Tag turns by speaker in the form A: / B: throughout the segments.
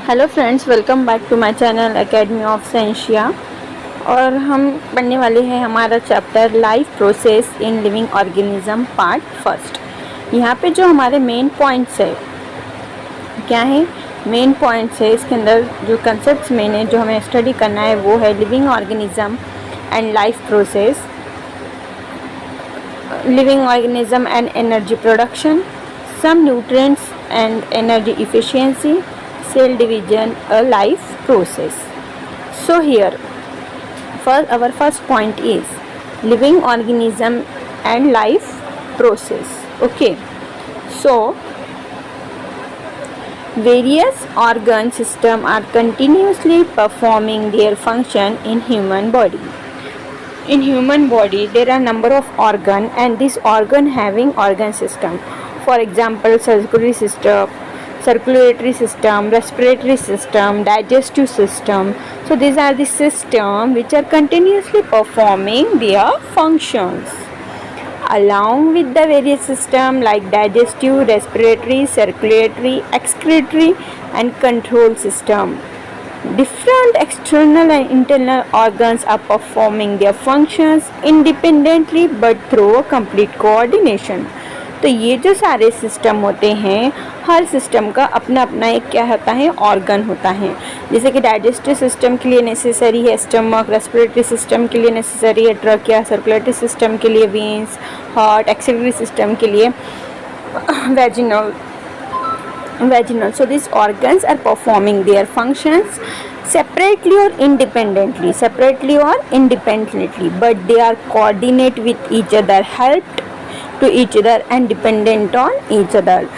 A: Hello friends, welcome back to my channel academy of Sentia. और हम पढ़ने वाले हैं हमारा chapter life process in living organism part first. यहाँ पे जो हमारे मेन पॉइंट्स है क्या है, मेन पॉइंट्स है इसके अंदर जो कंसेप्ट्स मेन है जो हमें स्टडी करना है वो है living organism and life process, living organism and energy production, some nutrients and energy efficiency, cell division, a life process. So here our first point is living organism and life process. Okay, so various organ system are continuously performing their function in human body. In human body there are number of organ and this organ having organ system. For example, circulatory system, respiratory system, digestive system. So these are the system which are continuously performing their functions. Along with the various system like digestive, respiratory, circulatory, excretory and control system, different external and internal organs are performing their functions independently but through a complete coordination. तो ये जो सारे system होते हैं, हर system का अपना अपना एक क्या होता है, ऑर्गन होता है। जैसे कि डाइजेस्टिव सिस्टम के लिए नेसेसरी है स्टमक, रेस्पिरेटरी सिस्टम के लिए नेसेसरी है ट्रकिया, सर्कुलेटरी सिस्टम के लिए वेन्स, हार्ट, एक्सक्रीटरी सिस्टम के लिए vaginal. So these organs are performing their functions separately or independently, but they are coordinate with each other, helped to each other and dependent on each other,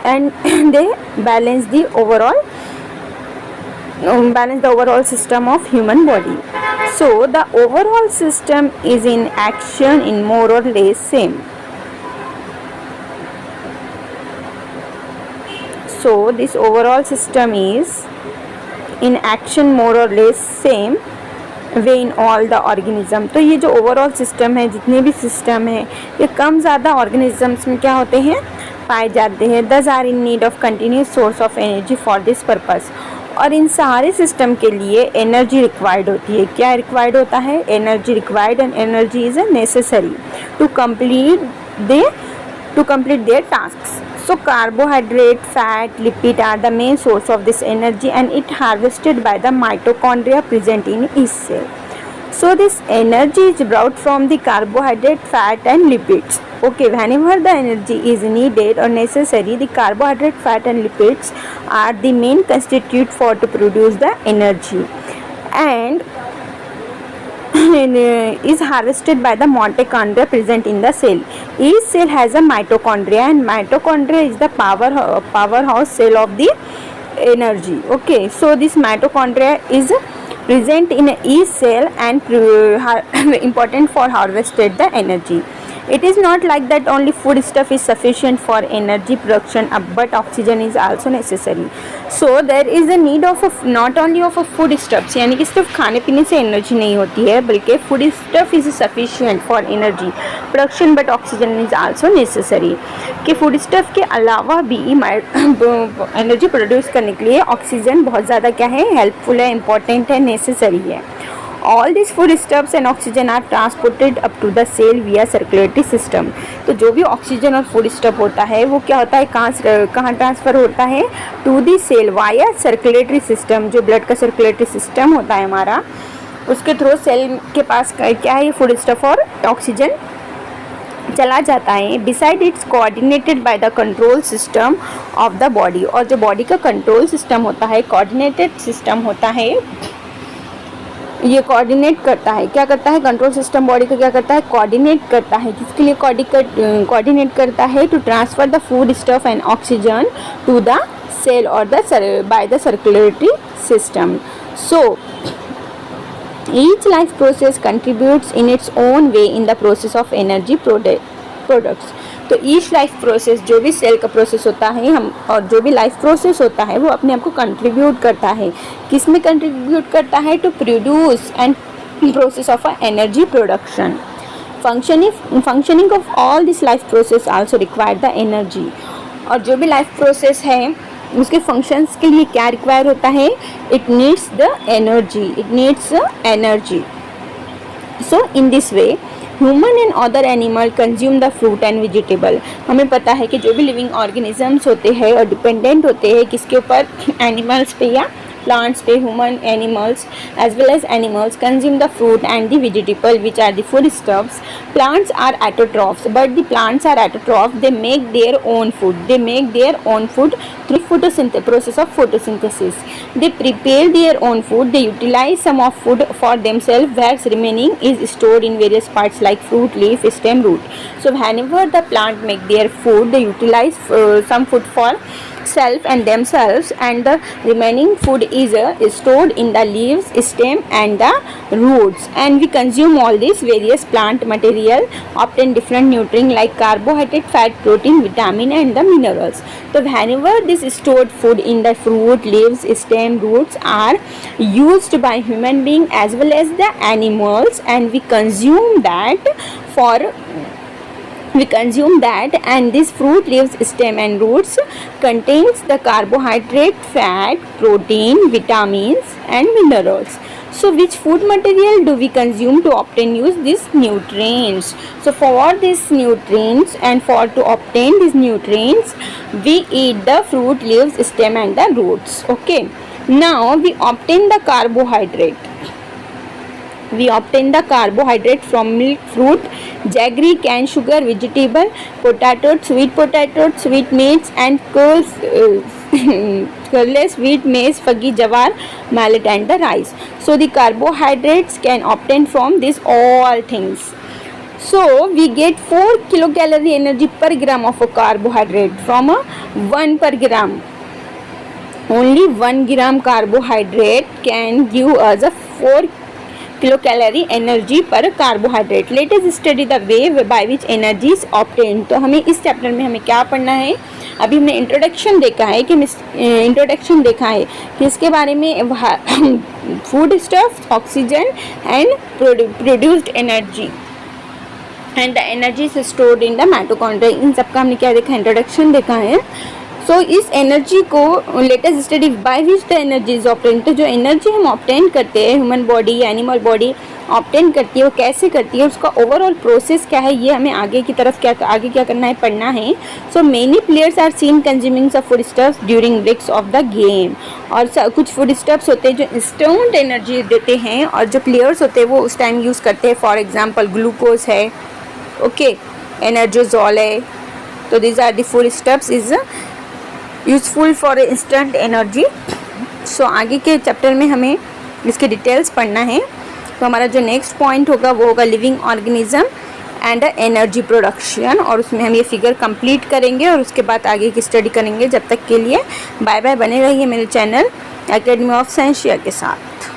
A: and they balance the overall system of human body. So the overall system is in action in more or less same. So this overall system is in action more or less same way in all the organism. तो ये जो overall system है, जितने भी system है, ये कम ज़्यादा organisms में क्या होते हैं, पाए जाते हैं। These are in need of continuous source of energy for this purpose. और इन सारे सिस्टम के लिए एनर्जी रिक्वायर्ड होती है। क्या रिक्वायर्ड होता है, energy required, and energy is necessary to complete their task. So carbohydrate, fat, lipid are the main source of this energy and it harvested by the mitochondria present in each cell. So this energy is brought from the carbohydrate, fat and lipids. Okay, whenever the energy is needed or necessary, the carbohydrate, fat and lipids are the main constitute for to produce the energy and is harvested by the mitochondria present in the cell. Each cell has a mitochondria and mitochondria is the powerhouse cell of the energy. Okay, so this mitochondria is present in each cell and important for harvested the energy. It is not like that only food stuff is sufficient for energy production, but oxygen is also necessary. So there is a need of not only of a food stuffs, यानी कि सिर्फ खाने पीने से energy नहीं होती है, बल्कि food stuff is sufficient for energy production, but oxygen is also necessary. कि food stuff के अलावा भी एनर्जी प्रोड्यूस करने के लिए ऑक्सीजन बहुत ज़्यादा क्या है, हेल्पफुल है, इम्पोर्टेंट है, नेसेसरी है. All these foodstuffs and oxygen are transported up to the cell via circulatory system. तो जो भी ऑक्सीजन और फूड स्टफ होता है वो क्या होता है, कहाँ ट्रांसफ़र होता है, to the cell via circulatory system. जो ब्लड का सर्कुलेटरी सिस्टम होता है हमारा, उसके थ्रू सेल के पास क्या है, ये फूड स्टफ और ऑक्सीजन चला जाता है. Beside it's coordinated by the control system of the body. और जो बॉडी का कंट्रोल सिस्टम होता है, कोऑर्डिनेटेड सिस्टम होता है, ये कोऑर्डिनेट करता है. क्या करता है, कंट्रोल सिस्टम बॉडी का क्या करता है, कोऑर्डिनेट करता है. किसके लिए कोऑर्डिनेट करता है, to transfer the food stuff and oxygen to the cell और by the circulatory system. So each life process contributes in its own way in the process of energy products. तो each life process, जो भी cell का process होता है और जो भी लाइफ प्रोसेस होता है, वो अपने आप को कंट्रीब्यूट करता है. किस में कंट्रीब्यूट करता है, to produce and process of energy production. functioning of all this life process also require the energy. और जो भी लाइफ प्रोसेस है उसके फंक्शंस के लिए क्या रिक्वायर होता है, it needs the energy. So in this way human and other animal consume the fruit and vegetable. हमें पता है कि जो भी लिविंग ऑर्गेनिजम्स होते हैं और डिपेंडेंट होते हैं किसके ऊपर, एनिमल्स पे या plants पे, human animals as well as animals consume the fruit and the vegetable which are the foodstuffs. Plants are autotrophs, but the plants are autotrophs, they make their own food through process of photosynthesis. They prepare their own food, they utilize some of food for themselves, whereas remaining is stored in various parts like fruit, leaf, stem, root. So whenever the plant make their food, they utilize some food for self and themselves, and the remaining food is stored in the leaves, stem and the roots, and we consume all these various plant material, obtain different nutrients like carbohydrate, fat, protein, vitamin and the minerals. So whenever this stored food in the fruit, leaves, stem, roots are used by human being as well as the animals, and we consume that, and this fruit, leaves, stem and roots contains the carbohydrate, fat, protein, vitamins and minerals. So which food material do we consume to use these nutrients? So for these nutrients and to obtain these nutrients, we eat the fruit, leaves, stem and the roots. Okay, now we obtain the carbohydrate. From milk, fruit, jaggery, canned sugar, vegetable, potato, sweet meats and colorless wheat, maize, fuggy, jawar, millet and the rice. So the carbohydrates can obtain from these all things. So we get 4 kilocalorie energy per gram of a carbohydrate from a 1 per gram. Only 1 gram carbohydrate can give us a 4 kilocalorie energy per carbohydrate. Let us study the way by which energy is obtained. तो हमें इस chapter में हमें क्या पढ़ना है, अभी हमने इंट्रोडक्शन देखा है कि इसके बारे में food stuff, oxygen and produced energy and the energy is stored in the mitochondria. इन सबका हमने क्या देखा, इंट्रोडक्शन देखा है। सो इस एनर्जी को let us study by which the energy is obtain. तो जो एनर्जी हम ऑब्टेन करते हैं, ह्यूमन बॉडी या एनिमल बॉडी ऑब्टेन करती है, वो कैसे करती है, उसका ओवरऑल प्रोसेस क्या है, ये हमें आगे क्या करना है, पढ़ना है। So many players are seen consuming some food stuffs during breaks of the game. और कुछ फूड स्टफ्स होते हैं जो इंस्टेंट एनर्जी देते हैं और जो प्लेयर्स होते हैं वो उस टाइम यूज़ करते हैं। फॉर एग्जाम्पल ग्लूकोज है, ओके, एनर्जोजॉल है। तो these are the food stuffs is useful for instant energy. So आगे के चैप्टर में हमें इसके डिटेल्स पढ़ना है। तो हमारा जो नेक्स्ट पॉइंट होगा वो होगा living organism and energy production, और उसमें हम ये फिगर कंप्लीट करेंगे और उसके बाद आगे की स्टडी करेंगे। जब तक के लिए बाय बाय, बने रहिए मेरे चैनल एकेडमी ऑफ साइंस के साथ।